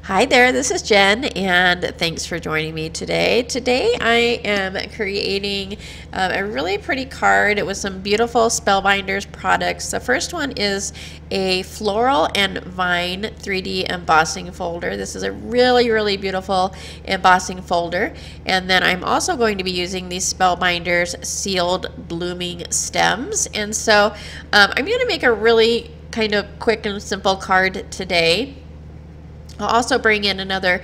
Hi there, this is Jen, and thanks for joining me today. Today I am creating a really pretty card with some beautiful Spellbinders products. The first one is a floral and vine 3D embossing folder. This is a really beautiful embossing folder. And then I'm also going to be using these Spellbinders sealed blooming stems. And so I'm going to make a really kind of quick and simple card today. I'll also bring in another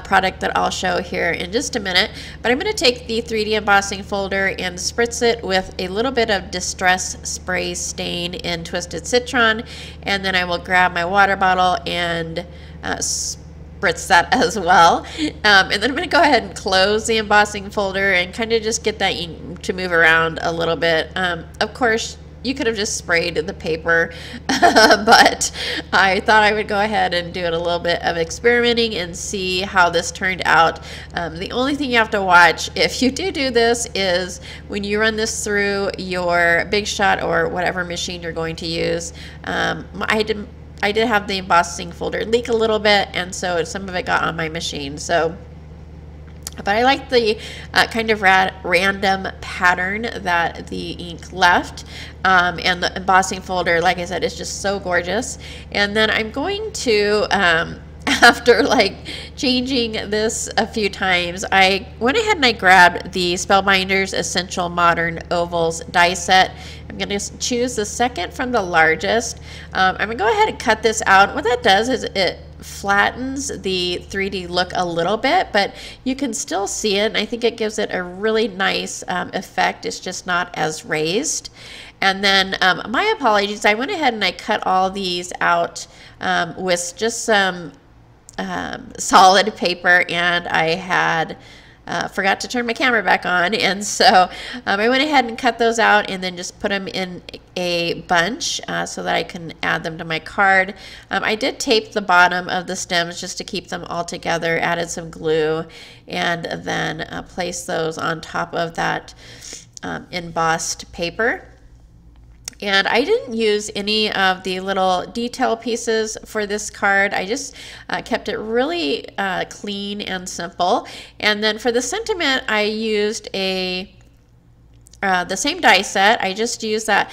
product that I'll show here in just a minute, but I'm going to take the 3D embossing folder and spritz it with a little bit of Distress Spray Stain in Twisted Citron, and then I will grab my water bottle and spritz that as well. And then I'm going to go ahead and close the embossing folder and kind of just get that ink to move around a little bit. Of course, you could have just sprayed the paper, but I thought I would go ahead and do it a little bit of experimenting and see how this turned out. The only thing you have to watch if you do this is when you run this through your Big Shot or whatever machine you're going to use. I did have the embossing folder leak a little bit, and so some of it got on my machine. But I like the kind of random pattern that the ink left, and the embossing folder, like I said, is just so gorgeous. And then I'm going to, after like changing this a few times, I went ahead and I grabbed the Spellbinders Essential Modern Ovals die set. I'm going to choose the second from the largest. I'm going to go ahead and cut this out. What that does is it flattens the 3D look a little bit, but you can still see it, and I think it gives it a really nice effect. It's just not as raised. And then my apologies, I went ahead and I cut all these out with just some solid paper, and I had forgot to turn my camera back on, and so I went ahead and cut those out and then just put them in a bunch so that I can add them to my card. I did tape the bottom of the stems just to keep them all together, added some glue, and then place those on top of that embossed paper. And I didn't use any of the little detail pieces for this card. I just kept it really clean and simple. And then for the sentiment, I used the same die set. I just used that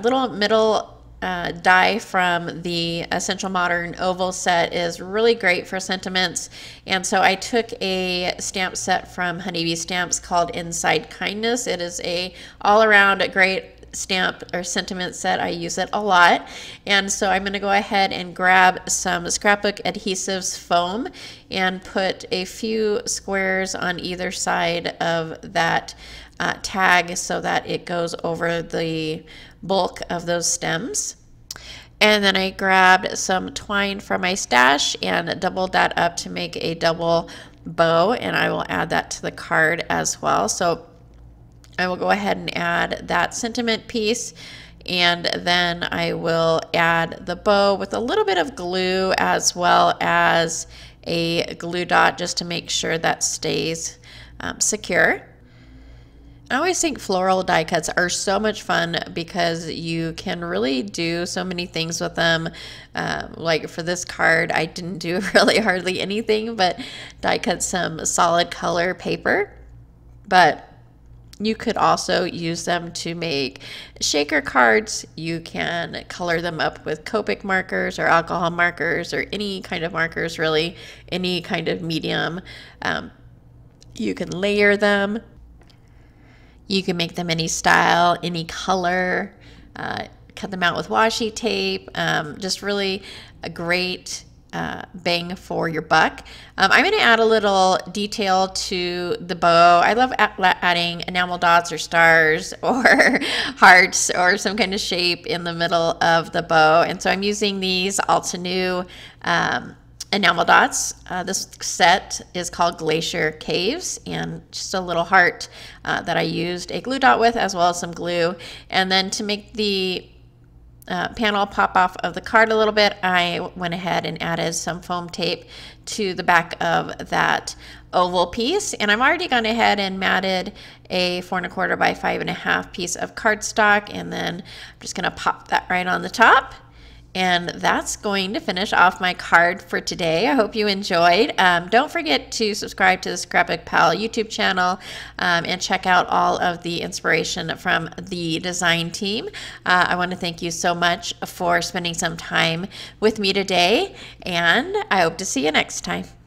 little middle die from the Essential Modern Oval set is really great for sentiments. And so I took a stamp set from Honeybee Stamps called Inside Kindness. It is a all-around great stamp or sentiment set. I use it a lot, and so I'm going to go ahead and grab some Scrapbook Adhesives foam and put a few squares on either side of that tag so that it goes over the bulk of those stems. And then I grabbed some twine from my stash and doubled that up to make a double bow, and I will add that to the card as well. So I will go ahead and add that sentiment piece, and then I will add the bow with a little bit of glue as well as a glue dot just to make sure that stays secure. I always think floral die cuts are so much fun because you can really do so many things with them. Like for this card, I didn't do really hardly anything but die cut some solid color paper, but you could also use them to make shaker cards. You can color them up with Copic markers or alcohol markers or any kind of markers, really, any kind of medium. You can layer them. You can make them any style, any color, cut them out with washi tape. Just really a great bang for your buck. I'm going to add a little detail to the bow. I love adding enamel dots or stars or hearts or some kind of shape in the middle of the bow. And so I'm using these Altenew enamel dots. This set is called Glacier Caves, and just a little heart that I used a glue dot with as well as some glue. And then to make the panel pop off of the card a little bit, I went ahead and added some foam tape to the back of that oval piece, and I've already gone ahead and matted a 4 1/4 by 5 1/2 piece of cardstock, and then I'm just going to pop that right on the top. And that's going to finish off my card for today. I hope you enjoyed. Don't forget to subscribe to the ScrapbookPal YouTube channel and check out all of the inspiration from the design team. I want to thank you so much for spending some time with me today, and I hope to see you next time.